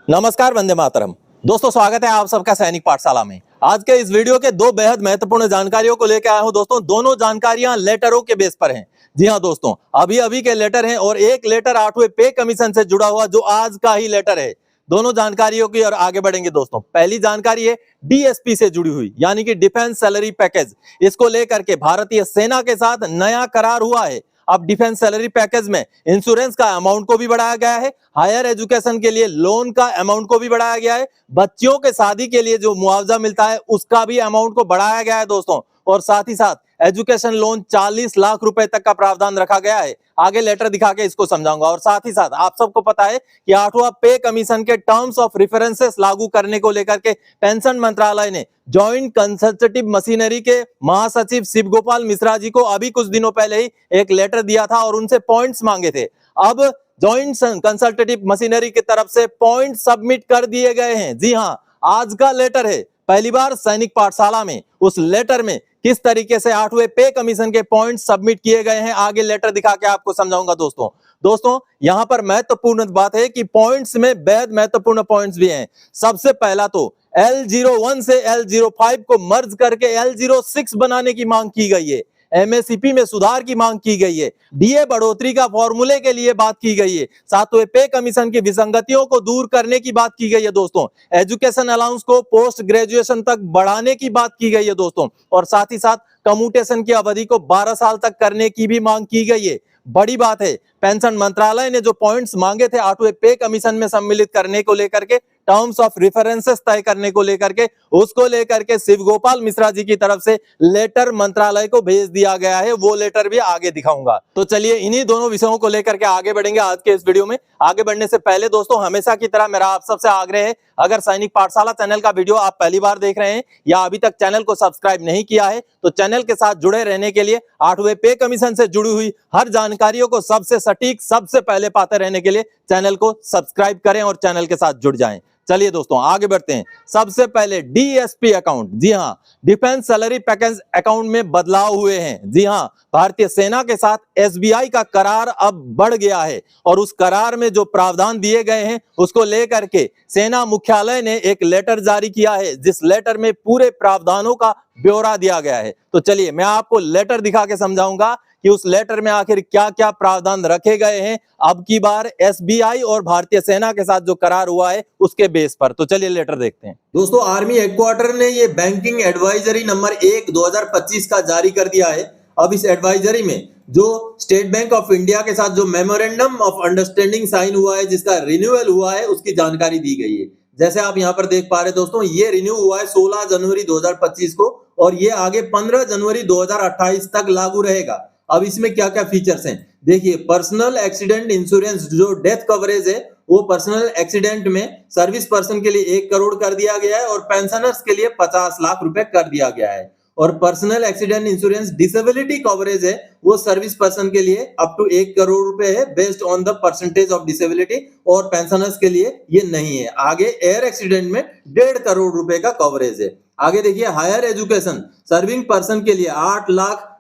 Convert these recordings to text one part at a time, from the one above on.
नमस्कार, वंदे मातरम। दोस्तों, स्वागत है आप सबका सैनिक पाठशाला में। आज के इस वीडियो के दो बेहद महत्वपूर्ण जानकारियों को लेकर आया हूं दोस्तों। दोनों जानकारियां लेटरों के बेस पर हैं। जी हां दोस्तों, अभी के लेटर हैं और एक लेटर 8वें पे कमीशन से जुड़ा हुआ जो आज का ही लेटर है। दोनों जानकारियों की और आगे बढ़ेंगे दोस्तों। पहली जानकारी है डीएसपी से जुड़ी हुई, यानी कि डिफेंस सैलरी पैकेज। इसको लेकर के भारतीय सेना के साथ नया करार हुआ है। अब डिफेंस सैलरी पैकेज में इंश्योरेंस का अमाउंट को भी बढ़ाया गया है, हायर एजुकेशन के लिए लोन का अमाउंट को भी बढ़ाया गया है, बच्चियों के शादी के लिए जो मुआवजा मिलता है उसका भी अमाउंट को बढ़ाया गया है दोस्तों। और साथ ही साथ एजुकेशन लोन 40 लाख रुपए तक का प्रावधान रखा गया है। आगे लेटर दिखा के इसको समझाऊंगा। और साथ ही साथ आप सबको पता है कि 8वां पे कमीशन के टर्म्स ऑफ रेफरेंसेस लागू करने को लेकर के पेंशन मंत्रालय ने जॉइंट कंसल्टेटिव मशीनरी के महासचिव शिव गोपाल मिश्रा जी को अभी कुछ दिनों पहले ही एक लेटर दिया था और उनसे पॉइंट्स मांगे थे। अब जॉइंट कंसल्टेटिव मशीनरी की तरफ से पॉइंट सबमिट कर दिए गए हैं। जी हां, आज का लेटर है। पहली बार सैनिक पाठशाला में उस लेटर में किस तरीके से 8वें पे कमीशन के पॉइंट सबमिट किए गए हैं, आगे लेटर दिखा के आपको समझाऊंगा दोस्तों यहां पर महत्वपूर्ण बात है कि पॉइंट्स में बेहद महत्वपूर्ण पॉइंट्स भी हैं। सबसे पहला तो L01 से L05 को मर्ज करके L06 बनाने की मांग की गई है। एमएसपी में सुधार की मांग की गई है। डीए बढ़ोतरी का फॉर्मूले के लिए बात की गई है। 7वें पे कमीशन की विसंगतियों को दूर करने की बात की गई है दोस्तों। एजुकेशन अलाउंस को पोस्ट ग्रेजुएशन तक बढ़ाने की बात की गई है दोस्तों। और साथ ही साथ कम्यूटेशन की अवधि को 12 साल तक करने की भी मांग की गई है। बड़ी बात है, पेंशन मंत्रालय ने जो पॉइंट्स मांगे थे 8वें पे कमीशन में सम्मिलित करने को लेकर के, टर्म्स ऑफ रेफरेंसेस तय करने को लेकर के, उसको लेकर के शिव गोपाल मिश्रा जी की तरफ से लेटर मंत्रालय को भेज दिया गया है। वो लेटर भी आगे दिखाऊंगा। तो चलिए इन्हीं दोनों विषयों को लेकर के आगे बढ़ेंगे आज के इस वीडियो में। आगे बढ़ने से पहले दोस्तों, हमेशा की तरह मेरा आप सबसे आग्रह है, अगर सैनिक पाठशाला चैनल का वीडियो आप पहली बार देख रहे हैं या अभी तक चैनल को सब्सक्राइब नहीं किया है तो चैनल के साथ जुड़े रहने के लिए, 8वें पे कमीशन से जुड़ी हुई हर जानकारियों को सबसे सटीक सबसे पहले पाते रहने के लिए चैनल को सब्सक्राइब करें और चैनल के साथ जुड़ जाएं। चलिए दोस्तों आगे बढ़ते हैं। सबसे पहले डीएसपी अकाउंट, जी हां, डिफेंस सैलरी पैकेज अकाउंट में बदलाव हुए हैं। जी हां, भारतीय सेना के साथ एसबीआई का करार अब बढ़ गया है और उस करार में जो प्रावधान दिए गए हैं उसको लेकर के सेना मुख्यालय ने एक लेटर जारी किया है, जिस लेटर में पूरे प्रावधानों का ब्यौरा दिया गया है। तो चलिए मैं आपको लेटर दिखा के समझाऊंगा कि उस लेटर में आखिर क्या क्या प्रावधान रखे गए हैं अब की बार एसबीआई और भारतीय सेना के साथ जो करार हुआ है उसके बेस पर। तो चलिए लेटर देखते हैं दोस्तों। आर्मी हेडक्वार्टर ने ये बैंकिंग एडवाइजरी नंबर 1 2025 का जारी कर दिया है। अब इस एडवाइजरी में जो स्टेट बैंक ऑफ इंडिया के साथ जो मेमोरेंडम ऑफ अंडरस्टैंडिंग साइन हुआ है, जिसका रिन्यूअल हुआ है, उसकी जानकारी दी गई है। जैसे आप यहाँ पर देख पा रहे दोस्तों, ये रिन्यू हुआ है 16 जनवरी 2025 को और ये आगे 15 जनवरी 2028 तक लागू रहेगा। अब इसमें क्या क्या फीचर्स हैं देखिए। पर्सनल एक्सीडेंट इंश्योरेंस, जो डेथ कवरेज है, वो पर्सनल एक्सीडेंट में सर्विस पर्सन के लिए 1 करोड़ कर दिया गया है और पेंशनर्स के लिए 50 लाख रुपए कर दिया गया है। और personal accident insurance disability coverage है, वो सर्विस पर्सन के लिए अप टू 1 करोड़ रुपए है based on the percentage of disability, और पेंशनर्स के लिए ये नहीं है। आगे एयर एक्सीडेंट में 1.5 करोड़ रुपए का कवरेज है। आगे देखिए, हायर एजुकेशन सर्विंग पर्सन के लिए 8 लाख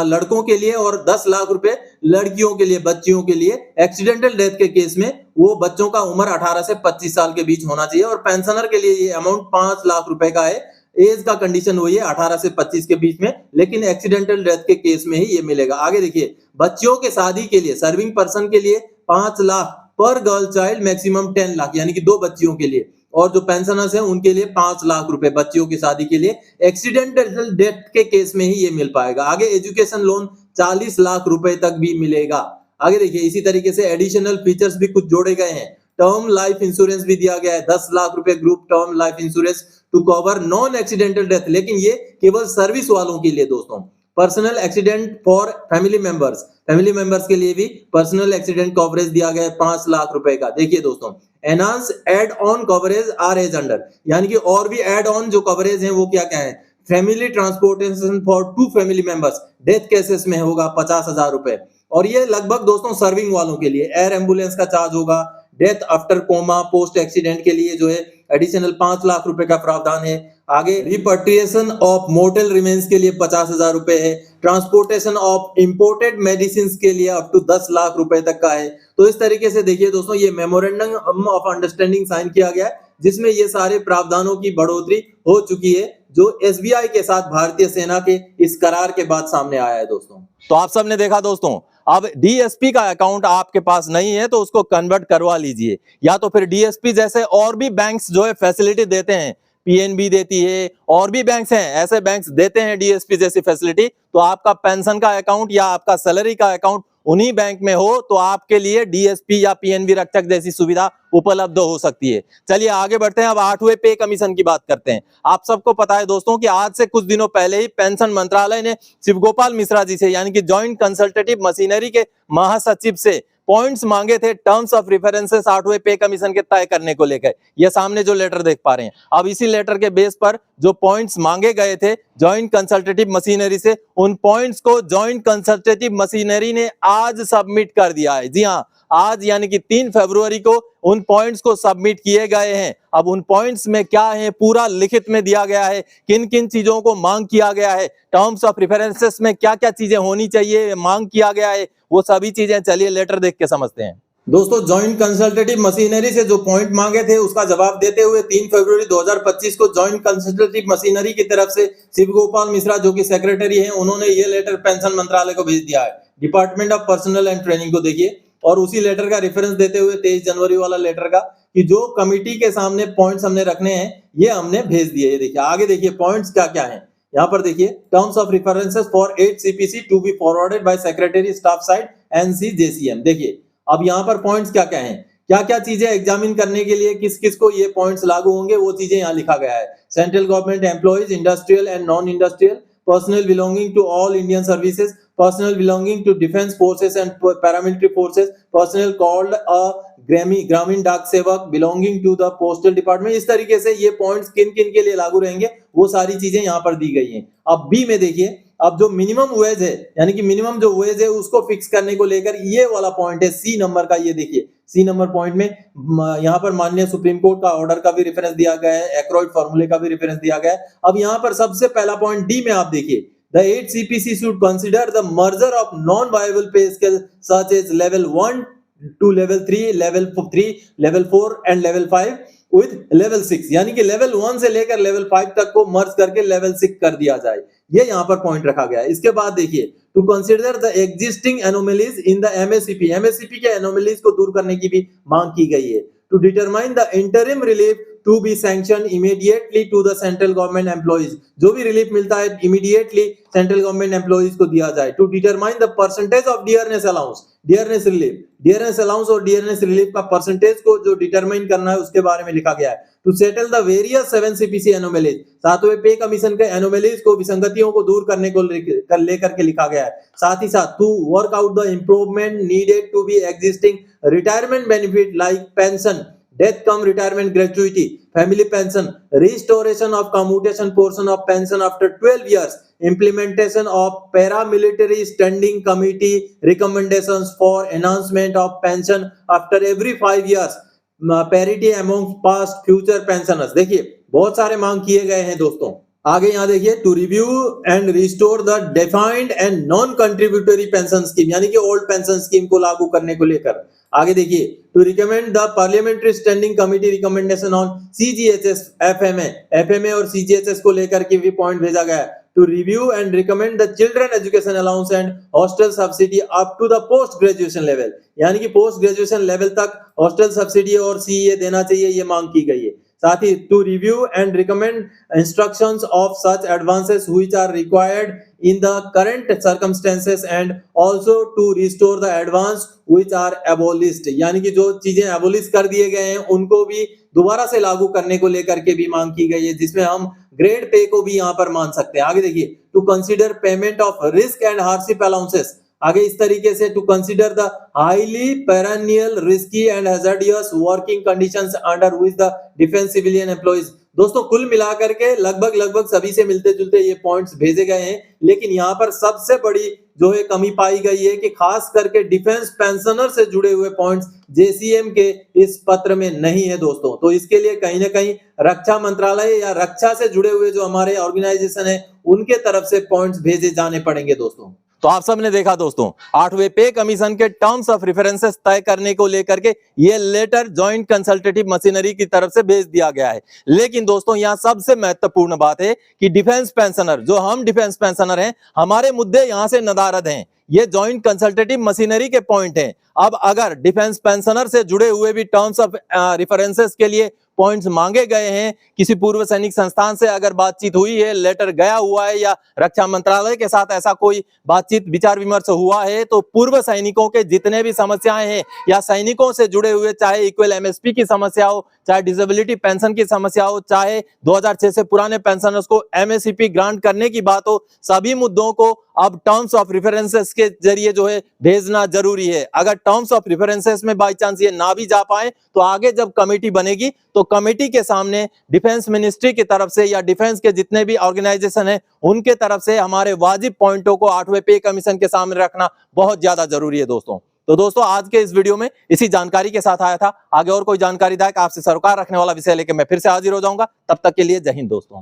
लड़कों के लिए और 10 लाख रुपए लड़कियों के लिए, बच्चियों के लिए। एक्सीडेंटल डेथ के केस में वो बच्चों का उम्र 18 से 25 साल के बीच होना चाहिए और पेंशनर के लिए ये अमाउंट 5 लाख रुपए का है। एज का कंडीशन वही है 18 से 25 के बीच में, लेकिन एक्सीडेंटल डेथ के केस में ही ये मिलेगा। आगे देखिए, बच्चियों के शादी के लिए सर्विंग पर्सन के लिए 5 लाख पर गर्ल चाइल्ड, मैक्सिमम 10 लाख, यानी कि 2 बच्चियों के लिए। और जो पेंशनर्स हैं उनके लिए 5 लाख रुपए बच्चियों की शादी के लिए। एक्सीडेंटल डेथ के केस में ही ये मिल पाएगा। आगे एजुकेशन लोन 40 लाख रुपए तक भी मिलेगा। आगे देखिए, इसी तरीके से एडिशनल फीचर्स भी कुछ जोड़े गए हैं। टर्म लाइफ इंश्योरेंस भी दिया गया है, 10 लाख रुपए group term life insurance to cover non accidental death, लेकिन ये केवल सर्विस वालों के लिए दोस्तों। Personal accident for family members के लिए भी पर्सनल एक्सीडेंट कवरेज दिया गया है 5 लाख रुपए का। देखिए दोस्तों, enhance add on coverage are as under, यानी कि और भी एड ऑन जो कवरेज हैं वो क्या क्या है। Family transportation for 2 family members death cases में होगा 50,000 रुपए, और ये लगभग दोस्तों सर्विंग वालों के लिए। एयर एम्बुलेंस का चार्ज होगा। Death after coma post accident के लिए जो है एडिशनल 5 लाख रुपए का प्रावधान है। आगे रिपेट्रिएशन ऑफ मोर्टल रिमेन्स के लिए 50,000 रुपए है। ट्रांसपोर्टेशन ऑफ इंपोर्टेड मेडिसिन के लिए अप टू 10 लाख रुपए तक का है। तो इस तरीके से देखिए दोस्तों, ये मेमोरेंडम ऑफ अंडरस्टैंडिंग साइन किया गया है, जिसमें ये सारे प्रावधानों की बढ़ोतरी हो चुकी है, जो एसबीआई के साथ भारतीय सेना के इस करार के बाद सामने आया है दोस्तों। तो आप सबने देखा दोस्तों, अब डीएसपी का अकाउंट आपके पास नहीं है तो उसको कन्वर्ट करवा लीजिए, या तो फिर डीएसपी जैसे और भी बैंक्स जो है फैसिलिटी देते हैं, पीएनबी देती है, और भी बैंक्स हैं, ऐसे बैंक्स देते हैं डीएसपी जैसी फैसिलिटी। तो आपका पेंशन का अकाउंट या आपका सैलरी का अकाउंट उन्हीं बैंक में हो तो आपके लिए डीएसपी या पीएनबी रक्षक जैसी सुविधा उपलब्ध हो सकती है। चलिए आगे बढ़ते हैं, अब 8वें पे कमीशन की बात करते हैं। आप सबको पता है दोस्तों कि आज से कुछ दिनों पहले ही पेंशन मंत्रालय ने शिवगोपाल मिश्रा जी से, यानी कि ज्वाइंट कंसल्टेटिव मशीनरी के महासचिव से पॉइंट्स मांगे थे टर्म्स ऑफ रेफरेंसेस 8वें पे कमीशन के तय करने को लेकर। ये सामने जो लेटर देख पा रहे हैं, अब इसी लेटर के बेस पर जो पॉइंट्स मांगे गए थे ज्वाइंट कंसल्टेटिव मशीनरी से, उन पॉइंट्स को ज्वाइंट कंसल्टेटिव मशीनरी ने आज सबमिट कर दिया है। जी हाँ, आज यानी कि 3 फरवरी को उन पॉइंट्स को सबमिट किए गए हैं। अब उन पॉइंट्स में क्या है पूरा लिखित में दिया गया है, किन किन चीजों को मांग किया गया है, टर्म्स ऑफ रेफरेंसेस में क्या क्या चीजें होनी चाहिए मांग किया गया है, वो सभी चीजें चलिए लेटर देख के समझते हैं। दोस्तों, ज्वाइंट कंसल्टेटिव मशीनरी से जो पॉइंट मांगे थे उसका जवाब देते हुए 3 फरवरी 2025 को ज्वाइंट कंसल्टेटिव मशीनरी की तरफ से शिवगोपाल मिश्रा जो कि सेक्रेटरी हैं, उन्होंने ये लेटर पेंशन मंत्रालय को भेज दिया है। Department of personal and training को देखिए, और उसी लेटर का रेफरेंस देते हुए 23 जनवरी वाला लेटर का, कि जो कमिटी के सामने पॉइंट्स हमने रखने हैं ये हमने भेज दिए। ये देखिए, आगे देखिए पॉइंट्स क्या क्या हैं। यहाँ पर देखिए, terms of references for 8 CPC to be forwarded by secretary staff side NCJCM. देखिए अब यहाँ पर पॉइंट्स क्या क्या हैं, क्या क्या चीजें एग्जामिन करने के लिए किस किस को ये पॉइंट्स लागू होंगे, वो चीजें यहाँ लिखा गया है। Central government employees, industrial and non industrial, personnel belonging to all Indian services, personnel belonging to defense forces and paramilitary forces, personnel called a ग्रामीण डाक सेवक belonging to the postal department। इस तरीके से ये पॉइंट्स किन किन के लिए लागू रहेंगे वो सारी चीजें यहाँ पर दी गई हैं। अब बी में देखिए, अब जो मिनिमम वेज है यानी कि मिनिमम जो वेज है उसको फिक्स करने को लेकर ये वाला पॉइंट है सी नंबर का। ये देखिए सी नंबर पॉइंट में यहाँ पर माननीय सुप्रीम कोर्ट का ऑर्डर का भी रेफरेंस दिया गया है, एक्रोइड फॉर्मूले का भी रेफरेंस दिया गया है। अब यहाँ पर सबसे पहला पॉइंट डी में आप देखिए, the 8 CPC should consider the merger of non-viable pay scale such as level 1 to level 3, level 3, level 4 and level 5 with level 6, यानी कि level 1 से लेकर level 5 तक को मर्ज करके level 6 कर दिया जाए। ये यहाँ पर पॉइंट रखा गया है। इसके बाद देखिए, to consider the existing anomalies in the MSCP, MSCP के एनोमलीज को दूर करने की भी मांग की गई है। To determine the interim relief to be sanction immediately to the central government employees, जो भी रिलीफ मिलता है इमीडिएटली सेंट्रल गवर्नमेंट एम्प्लॉइज को दिया जाए। To determine the percentage of dearness allowance, dearness relief, dearness allowance और डियरनेस रिलीफ का percentage को जो डिटरमाइन करना है उसके बारे में लिखा गया है। To settle the various 7 CPC anomalies, 7वें पे कमीशन के एनोमलीज को, विसंगतियों को दूर करने को लेकर के लिखा गया है। साथ ही साथ to work out the improvement needed to be existing retirement benefit like pension, death cum retirement gratuity, family pension, restoration of commutation portion of pension after 12 years, implementation of paramilitary standing committee recommendations for enhancement of pension after every 5 years, parity among past future pensioners। देखिए बहुत सारे मांग किए गए हैं दोस्तों। आगे यहाँ देखिए, to review and restore the defined and non contributory pension scheme, यानी कि ओल्ड पेंशन स्कीम को लागू करने को लेकर। आगे देखिए, to recommend the parliamentary standing committee recommendation on CGHS, FMA और सीजीएचएस को लेकर के भी पॉइंट भेजा गया है। To review and recommend the children education allowance and hostel subsidy up to the post graduation level, यानी कि पोस्ट ग्रेजुएशन लेवल तक हॉस्टल सब्सिडी और सीए देना चाहिए, ये मांग की गई है। साथ ही to review and recommend instructions of such advances which are required in the current circumstances and also to restore the advance which are abolished, यानी कि जो चीजें एबोलिश कर दिए गए हैं उनको भी दोबारा से लागू करने को लेकर के भी मांग की गई है, जिसमें हम ग्रेड पे को भी यहाँ पर मान सकते हैं। आगे देखिए, to consider payment of risk and hardship allowances आगे इस तरीके से to consider the highly perennial risky and hazardous working conditions under which the defence civilian employees. दोस्तों कुल मिलाकर के लगभग सभी से मिलते जुलते ये पॉइंट्स भेजे गए हैं, लेकिन यहाँ पर सबसे बड़ी जो है कमी पाई गई है कि खास करके डिफेंस पेंशनर से जुड़े हुए पॉइंट्स जेसीएम के इस पत्र में नहीं है दोस्तों। तो इसके लिए कहीं ना कहीं रक्षा मंत्रालय या रक्षा से जुड़े हुए जो हमारे ऑर्गेनाइजेशन है उनके तरफ से पॉइंट्स भेजे जाने पड़ेंगे दोस्तों। तो आप सबने देखा दोस्तों, 8वें पे कमीशन के टर्म्स ऑफ रेफरेंसेस तय करने को लेकर के ये लेटर जॉइंट कंसल्टेटिव मशीनरी की तरफ से भेज दिया गया है। लेकिन दोस्तों यहाँ सबसे महत्वपूर्ण बात है कि डिफेंस पेंशनर, जो हम डिफेंस पेंशनर हैं, हमारे मुद्दे यहाँ से नदारद हैं। ये जॉइंट कंसल्टेटिव मशीनरी के पॉइंट हैं। अब अगर डिफेंस पेंशनर से जुड़े हुए भी टर्म्स ऑफ रेफरेंसेस के लिए पॉइंट्स मांगे गए हैं, किसी पूर्व सैनिक संस्थान से अगर बातचीत हुई है, लेटर गया हुआ है या रक्षा मंत्रालय के साथ ऐसा कोई बातचीत विचार विमर्श हुआ है, तो पूर्व सैनिकों के जितने भी समस्याएं हैं या सैनिकों से जुड़े हुए, चाहे इक्वल एमएसपी की समस्या हो, चाहे डिसेबिलिटी पेंशन की समस्या हो, चाहे 2006 से पुराने पेंशनर्स को एमएसपी ग्रांट करने की बात हो, सभी मुद्दों को अब टर्म्स ऑफ रेफरेंसेस के जरिए जो है भेजना जरूरी है। अगर टर्म्स ऑफ रेफरेंसेस में बाई चांस ये ना भी जा पाए तो आगे जब कमेटी बनेगी तो कमेटी के सामने डिफेंस मिनिस्ट्री की तरफ से या डिफेंस के जितने भी ऑर्गेनाइजेशन है उनके तरफ से हमारे वाजिब पॉइंटों को 8वें पे कमीशन के सामने रखना बहुत ज्यादा जरूरी है दोस्तों। तो दोस्तों आज के इस वीडियो में इसी जानकारी के साथ आया था। आगे और कोई जानकारीदायक आपसे सरोकार रखने वाला विषय लेकर मैं फिर से हाजिर हो जाऊंगा। तब तक के लिए जय हिंद दोस्तों।